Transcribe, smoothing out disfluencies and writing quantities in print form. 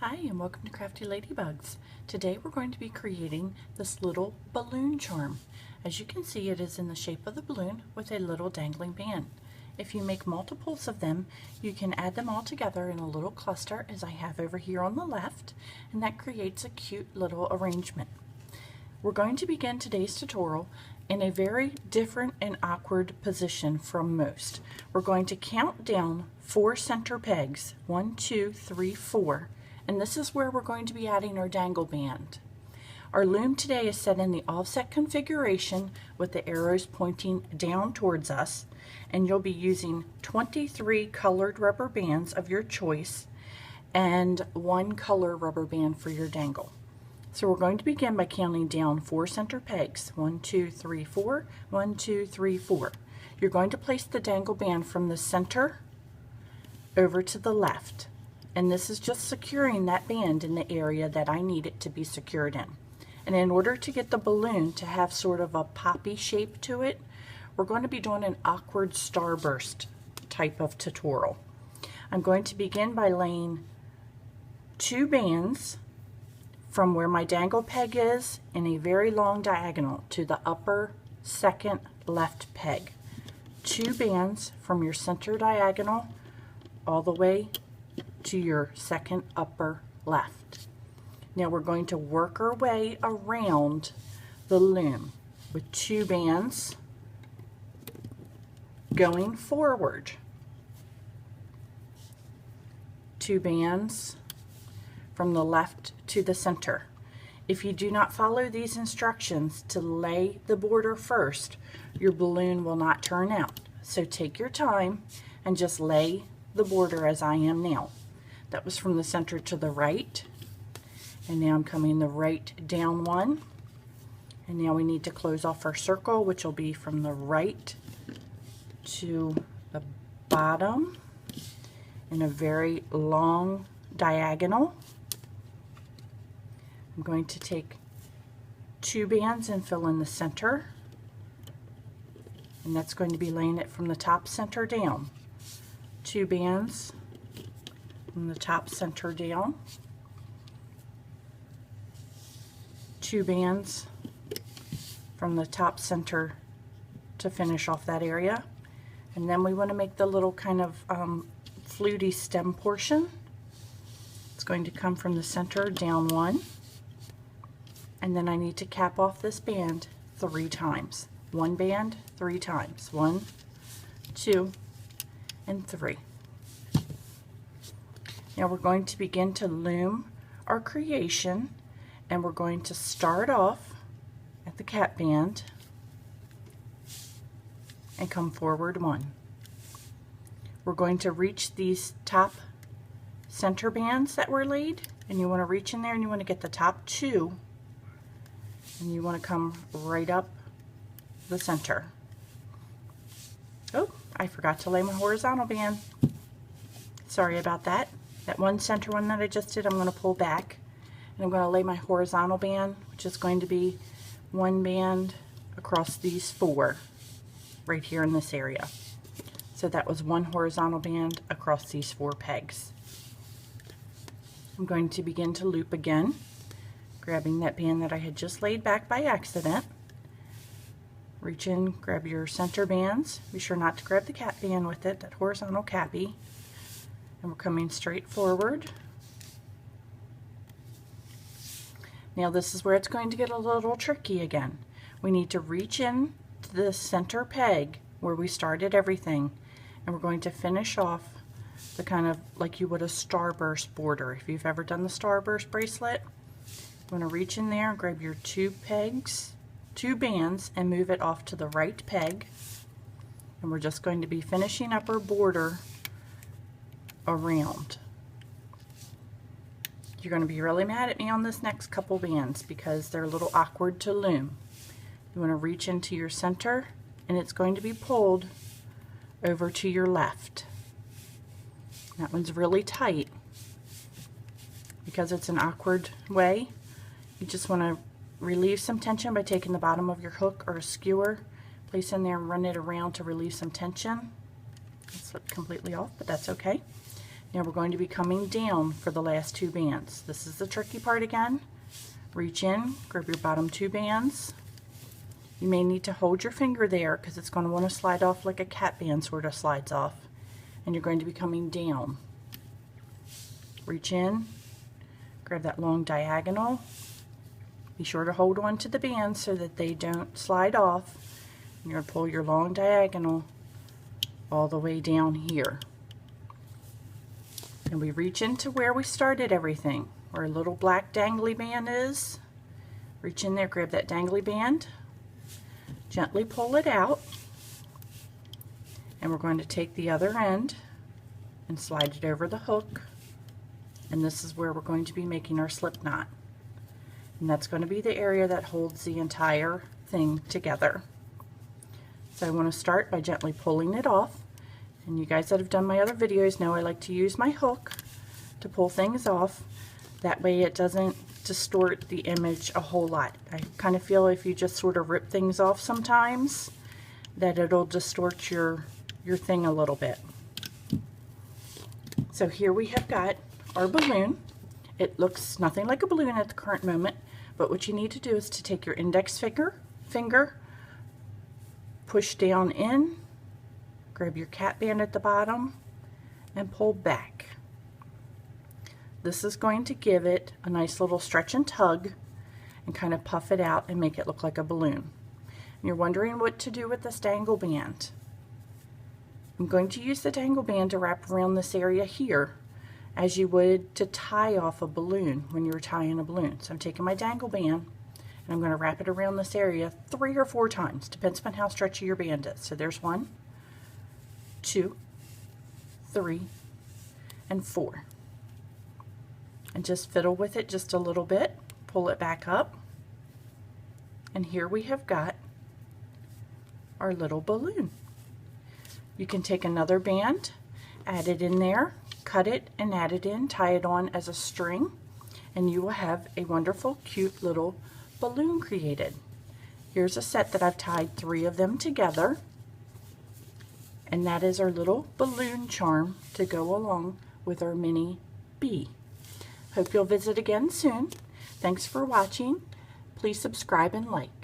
Hi and welcome to Crafty Ladybugs. Today we're going to be creating this little balloon charm. As you can see, it is in the shape of the balloon with a little dangling band. If you make multiples of them, you can add them all together in a little cluster as I have over here on the left, and that creates a cute little arrangement. We're going to begin today's tutorial in a very different and awkward position from most. We're going to count down 4 center pegs, 1, 2, 3, 4, and this is where we're going to be adding our dangle band. Our loom today is set in the offset configuration with the arrows pointing down towards us, and you'll be using 23 colored rubber bands of your choice and 1 color rubber band for your dangle. So we're going to begin by counting down 4 center pegs. 1, 2, 3, 4. 1, 2, 3, 4. You're going to place the dangle band from the center over to the left. And this is just securing that band in the area that I need it to be secured in. And in order to get the balloon to have sort of a poppy shape to it, we're going to be doing an awkward starburst type of tutorial. I'm going to begin by laying 2 bands from where my dangle peg is in a very long diagonal to the upper second left peg. 2 bands from your center diagonal all the way to your second upper left. Now we're going to work our way around the loom with 2 bands going forward, 2 bands from the left to the center. If you do not follow these instructions to lay the border first, your balloon will not turn out. So take your time and just lay the border as I am now. That was from the center to the right, and now I'm coming the right down 1, and now we need to close off our circle, which will be from the right to the bottom in a very long diagonal. I'm going to take 2 bands and fill in the center, and that's going to be laying it from the top center down. 2 bands from the top center down, 2 bands from the top center to finish off that area, and then we want to make the little kind of fluty stem portion. It's going to come from the center down 1, and then I need to cap off this band 3 times. 1 band 3 times. 1, 2, and 3. Now we're going to begin to loom our creation, and we're going to start off at the cap band and come forward 1. We're going to reach these top center bands that were laid, and you want to reach in there and you want to get the top 2, and you want to come right up the center. Oh, I forgot to lay my horizontal band. Sorry about that. That one center one that I just did, I'm going to pull back, and I'm going to lay my horizontal band, which is going to be 1 band across these 4 right here in this area. So that was 1 horizontal band across these 4 pegs. I'm going to begin to loop again, grabbing that band that I had just laid back by accident. Reach in, grab your center bands. Be sure not to grab the cap band with it, that horizontal cappy. And we're coming straight forward. Now this is where it's going to get a little tricky again. We need to reach in to the center peg where we started everything, and we're going to finish off the kind of like you would a starburst border. If you've ever done the starburst bracelet, you want to reach in there and grab your 2 pegs, 2 bands, and move it off to the right peg, and we're just going to be finishing up our border around. You're going to be really mad at me on this next couple bands because they're a little awkward to loom. You want to reach into your center, and it's going to be pulled over to your left. That one's really tight because it's an awkward way. You just want to relieve some tension by taking the bottom of your hook or a skewer, place in there and run it around to relieve some tension. It slipped completely off, but that's okay. Now we're going to be coming down for the last 2 bands. This is the tricky part again. Reach in, grab your bottom 2 bands. You may need to hold your finger there because it's going to want to slide off like a cat band sort of slides off. And you're going to be coming down. Reach in, grab that long diagonal. Be sure to hold on to the bands so that they don't slide off. And you're going to pull your long diagonal all the way down here. And we reach into where we started everything, where a little black dangly band is. Reach in there, grab that dangly band, gently pull it out, and we're going to take the other end and slide it over the hook. And this is where we're going to be making our slip knot. And that's going to be the area that holds the entire thing together. So I want to start by gently pulling it off. And you guys that have done my other videos know I like to use my hook to pull things off. That way it doesn't distort the image a whole lot. I kind of feel if you just sort of rip things off sometimes, that it'll distort your thing a little bit. So here we have got our balloon. It looks nothing like a balloon at the current moment, but what you need to do is to take your index finger, push down in, grab your cat band at the bottom, and pull back. This is going to give it a nice little stretch and tug and kind of puff it out and make it look like a balloon. And you're wondering what to do with this dangle band. I'm going to use the dangle band to wrap around this area here as you would to tie off a balloon when you were tying a balloon. So I'm taking my dangle band and I'm going to wrap it around this area 3 or 4 times, depends on how stretchy your band is. So there's 1, 2, 3, and 4. And just fiddle with it just a little bit, pull it back up, and here we have got our little balloon. You can take another band, add it in there, cut it and add it in, tie it on as a string, and you will have a wonderful, cute little balloon created. Here's a set that I've tied 3 of them together, and that is our little balloon charm to go along with our mini bee. Hope you'll visit again soon. Thanks for watching. Please subscribe and like.